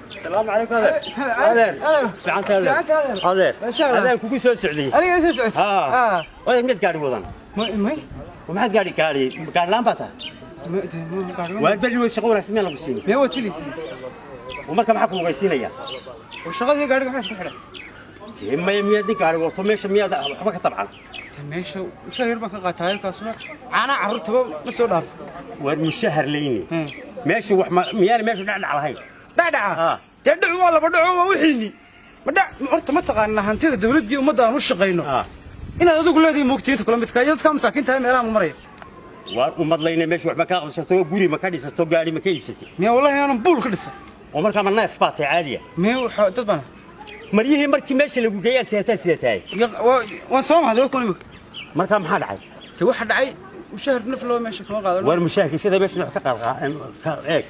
السلام عليكم هذا فعنت هذا كوكو سو سعودي انا سو سعودي وين مد قاعد وضن ما وما حد قاعد لامباتا وبلي وشغل اسمي الله بسيني ما هو تلي وما كان معكم وغيسينيا وشغلي قاعد waxaa isku xidhay ما يميد قاعد وقت meesha miyaad waxba ka tabcan meesha shahar baan ka qaatay halkaasna caana carruurtaba ma soo dhaaf war mushahar leeyni meesha wax miyaan meesha dhacdhac lahayn dhacdhaca dadhu waa laba dhaco waa wixii ma dhac horta ma taqaan hantida dawladda ummadda aan u shaqeyno inaad adigu leedahay moogtiinta kula midka dadka masaakiinta meelaha maray war ummad leeyna meesha wax ma ka qabsato guri ma ka dhisato gaari ma ka iibsatay miya wallahi aan buul ka dhisay ومركا ما ناف باتي عادية مية تطبع مريه مركي ماشي اللي جايات سيتاي وصوم هذا يكون بك مركا محل عاي توحد عاي وشهر نفلو ماشي كمان قادر والمشاكل كذا باش نحقق هيك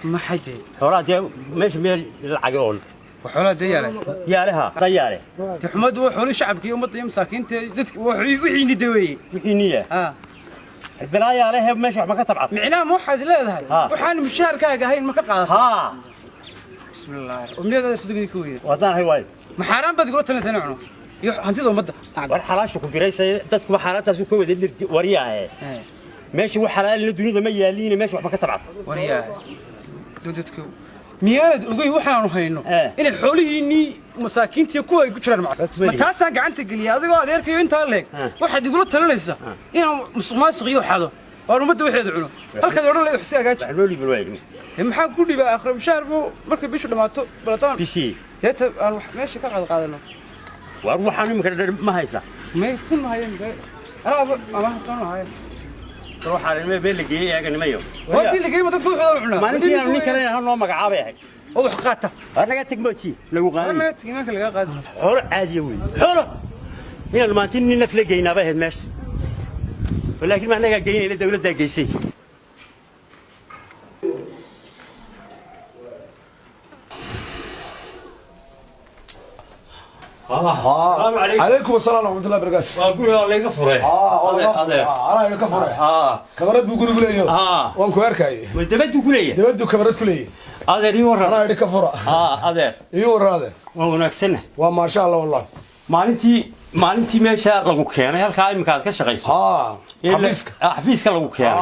ما حد اولاد ماشي من العقول وحولات دياله يا لها طياره تحمد وحول شعبك يوم طيب مساكين دتك وحي ندوي وحينيه البلايا عليها ماشي ما كتبعت معناه موحد لا ذا وحان مشارك كاغا هين ما كقادر ها بسم الله ومنيدا صدقني كويس ودان هي وايد ما حرام بد قلت لنا سنعنو هانتيدا umada والحلاش ku bireysay dadku xaaladaas ku wada wariyahay meeshii wax xalaal dunida ma yaaliin meeshii wax ma ka tabcad wariyahay dadku miyaad ogay waxaanu hayno in xoolihiini masaakiintii ku ay ku jiraan ma taasa gacanta galiya adigoo adeerkayo inta leeg waxaad igula talinaysaa inaan musuqmaasuq iyo xado oo umada waxeed cuno halkaad oran leeyahay si agaaj xalooli balwaay maxaa ku dhibaa akhri shaar buu markay bishu dhamaato balataan bishii heeta aan meesha ka qaadano war waxaan imika ma haysa ma kun hayeen ana ama tan hayeen waxaan ma beel geeyay eeganimayo wadii la geeyay dadku wuxuu cunaa maalintii aan ninka leeyahay noo magacaabay ahay oo wax qaata anaga tagmoji lagu qaaday anaga tagmaanka laga qaaday xor caadi weey xor inaan maantiin nin nafle geynaa baa meesha ولكن ما أنا جايين إلى دولة داقيسي السلام عليكم السلام ورحمة الله وبركاته. أقول الله يغفره. أنا يغفره. كبرت بقول كليه. وانكو أركاي. دبدو كليه. دبدو كبرت كليه. هذا يورا. أنا يغفره. هذا. يورا هذا. ونكسنه. وما شاء الله والله. maalintii meesha lagu keenay halka imika aad ka shaqayso xafiiska lagu keenay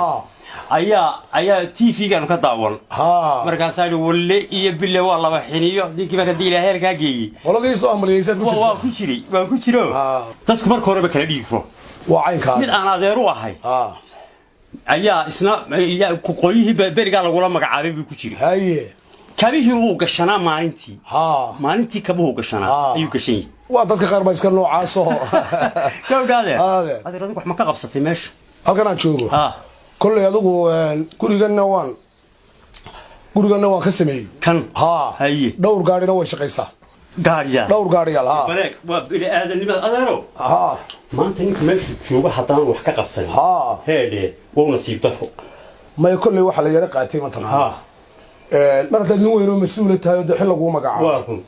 ayaa TV-gan ka daawan markaas ay walle iyo bille waa laba xiniyo dinkii marka ilaahay halka geeyay qoladii soo amaliyaysan waan ku jiro dadku marka hore ba kala dhiigro waa caynka mid aan adeer u ahay ayaa isna ku qoyihii beriga lagu la magacaabay buu ku jiray haye kabihii uu gashanaa maalintii kabuhu gashanaa ayuu gashay waa dadka qaar ba iska noocaas oo gaade adeer wax ma ka qabsatay meesha halkan aan joogo kulli adigu guriganna waan ka sameeyay kan haye dhowr gaarina way shaqaysaa dhowr gaariyaal baleek waa bili aadanimada adeero maanta ninka meesha jooga haddaan wax ka qabsan heedhe waa nasiib dafo may kulli waxa la yara qaatay maanta marka nin weyn oo mas'uul tahay oo xil lagu magacaabo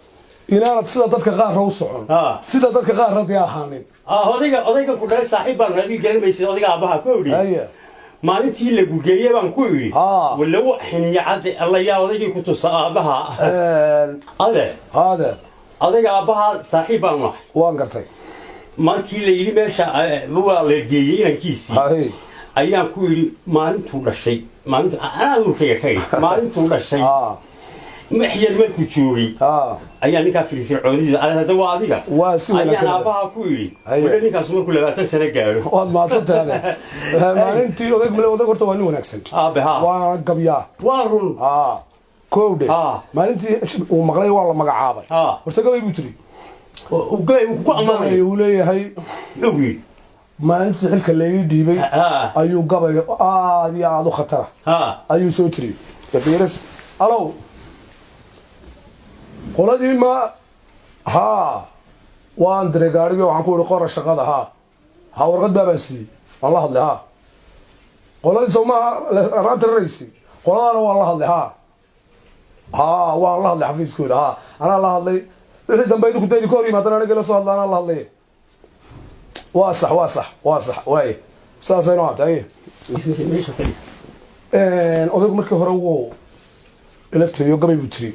inaanad sida dadka qaar u socon sida dadka qaar radii ahaanin odayga ku dhalay saaxiib baan raadi garanaysid odayga aabaha ku yiri maalintii lagu geeyay baan ku yiri wala wax xiniya cad alla yaa odayga ku tusa aabaha odayga aabaha saaxiib baan waan gartay markii la yiri meesha waa la geeyay inankiisii ayaan ku yiri maalintuu dhashay maalintuu dhashay محيز ما كتشوي أيها نكاح في الفرعونية على هذا واضح أيها أباها كويري ولا نكاح سمر كلها تنسى قالوا والله ما تنتهى ما أنت وذاك من وذاك قلت وانو نكسن بها وقبيا وارون كودي ما أنت ومغلي والله مقعابة ورتقبي بيتري وقبي ولي هاي لوي ما أنت حلك اللي يدي أيو قبي يا عدو خطرة أيو سوتري تبيرس ألو qoladii ma waan diray gaariga waxaan ku yiri qora shaqada warqad baan siiyay waan la hadlay qoladii Soomaa raad raysi qoladana waan la hadlay waan la hadlay xafiiskooda ana la hadlay wixii dambe ku daydi koor yimaadana aniga la soo hadlaana la hadlay waa sax waay saasayno hadday odaygu markii hore wuu ila tiriyo gabay buu tiri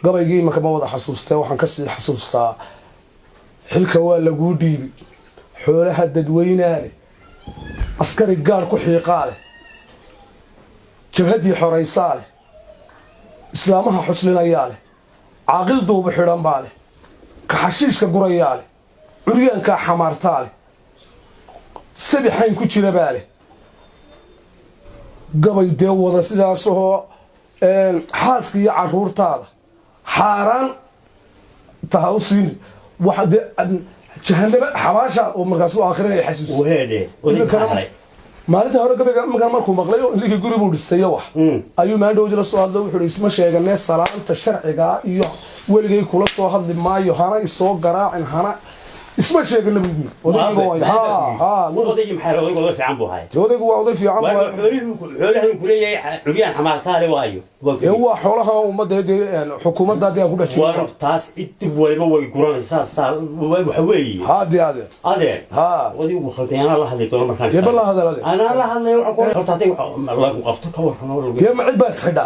gabaygii marka ma wada xasuustay waxaan ka sii xasuustaa xilka waa lagu dhiibi xoolaha dadweynaale askari gaar ku xiiqaale jabhadii xoraysaale islaamaha xuslinayaale caaqil duuba xidhan baale ka xashiishka gurayaale curyaanka xamaartaale sabixayn ku jira baale gabay dee wada sidaas oo xaaska iyo caruurtaada xaaraan taha u siin waxa dee jahanaba xabaasha oo markaas u aakhirinaya xasuus maalinta hore gabayga markaan markuu maqlay oo ligii guri buu dhistay wax ayuu maandhowdi la soo hadlay wuxuu isma sheeganay salaanta sharciga iyo weligay kula soo hadli maayo hana isoo garaacin hana isma sheegana buu odaygi maxaa odaygu fiican buu hayaa odaygu waa oday fiican xoolahan ku leeyahay curyaan xamaartaale waayo waa xoolaha ummadda xukuumadda hadii ku dhashay waa taas intii waliba way guranaysaa waxa weeye adeer odaygu khaldayana la hadlay doona markaan dee la hadlay ana la hadlay waxa ku horta hadii lagu qabto ka warramo dee ma cid baa isxidha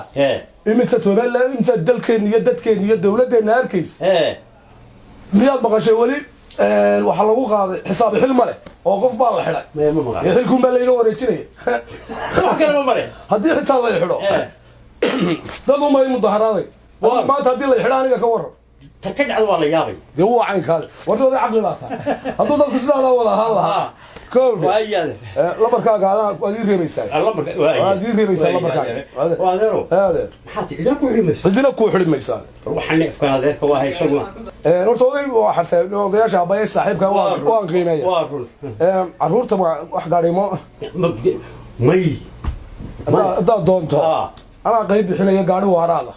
imita Soomaaliland inta dalkeen iyo dadkeen iyo dawladdeena arkays miyaad maqashay wali waxa lagu qaaday xisaab xil male oo qof baa la xidhay xilku ma leeyahay wareejinay wax kale ma mare hadii xitaa la xidho dad uma ay mudaharaaday maanta hadii la xidho aniga ka waran takadacad waa la yaabay dee waa caynkaada wardooda caqli laata hadduu dadku sidaa wada ahaan lahaa كوب وايد لبركاga adii reebaysaa labarkaaga هذا maxaa cidina ku xidhmaysaa cidina ku xidhmaysaa waxaan neefka adeerka waa haysaguna horta oday waa xataa odayaasha abaye saaxiibka waan qiimeeyaa waa run caruurta wax gaarimo may daa doonto anaa qayb bixinaya gaari waaraada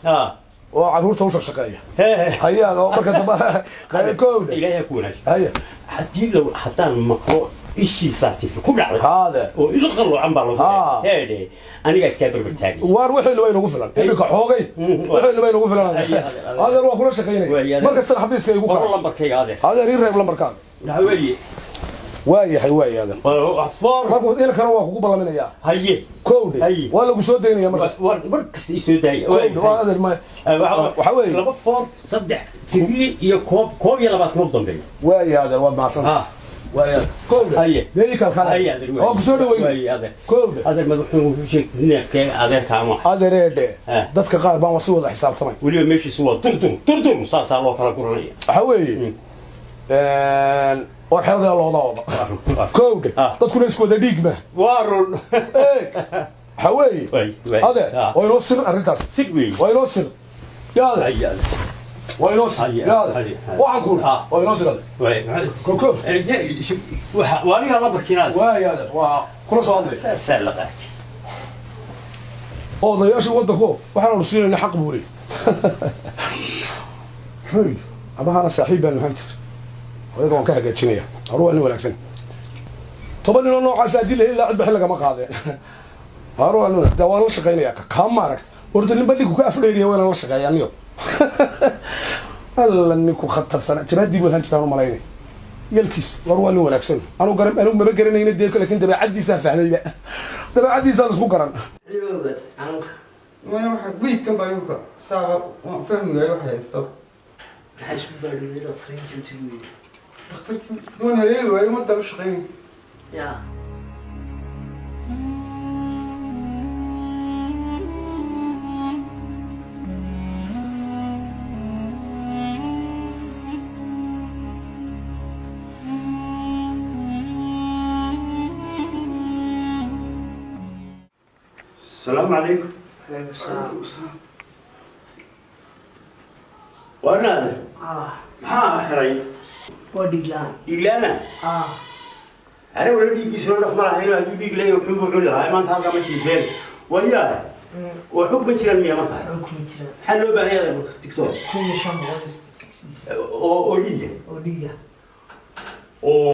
oo caruurta u shaqeeya hayaa marka dambe koob ilaahay ku wanaagsan hadii law haddaan maqlo ishii saatifi ku dhacday hada oo ila qaloocan baa lagu heeday aniga iska barbartaagay waar wixii loo inagu filan ilka xoogay wixii loo inagu filan hada waa kula shaqeynay marka san xabiiska igu qoro lambarkayga hada ii reeb lambarkaaga naxweeye waayahay waayaada marka ilka waa kugu balaminaya haye koowde waa lagu soo deynaya markasta ii soo daayay waxa weeye laba foor saddex tiri iyo koob iyo 20 dambeeyo waayaada waa maasan ويا كوب ليه كان هو كسر وين كوب هذا المدحون في شيء نفك هذا كامو هذا ريد دتك قال بان وسوى حساب طبعا ولي ماشي سوى تردم صار الله كلا قرنيه حوي وحده الله كوب دتكون اسكو ديغما وارون حوي هذا وينوصل الرتاس سيغوي وينوصل يلا وينوصل يلا وعنقول وينوصل كوكو وانيga lambarkiina waayada waa kula soo hadlay salaqati oo dayaasha wadako waxaan u siinay xaq buuri hay abaha saaxiibana hantir wada waan ka hagaajinaya aruu aan wanaagsan toban ino noocaas adil ilaa cid bixin ma qaadeen aruu aan dawaan la shaqeynaya ka maaragt ordo nin badhigu ka afdheeriyo waan la shaqeeyaniyo alla ninku khatar sana jiraadii buu hantiraan malaynay يلكيس ورواني وناكسن أنا قرن أنا ما بقرن هنا ديك لكن تبع عدي سافعني بقى تبع عدي سال سو قرن ليبت أنا واحد ويك كم بايوكا ساعة فهم يا واحد يستوب عايش بالي لا صرين تمتوي اخترت وانا ليل وهي ما مش غير يا السلام عليكم. عليكم السلام. وانا ها حري وديلان ديلانا أنا ولا بيجي سنون في مرة هنا بيجي لي وحب وحول هاي ما انتهى كم شيء فين وياه وحب بشير المية ما كان حكم بشير حلو بقى هذا تيك توك كل شام بس أولية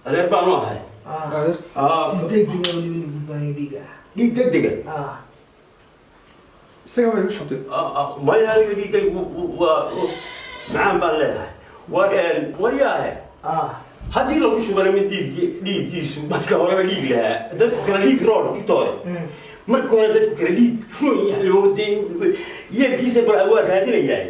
هذا بقى نوع هاي صدق دي اللي بيبان ديجا دي دقيقة سيجا ما يشوف ما يهالي دقيقة نعم بالله وياه هذه لو شو بنا من ديك يسوع ما كهرباء ديك لها ده كنا ديك رول تيتوري marka hore dadku kala dhiig furan yahay oo yeelkiisa bal awaad raadinayay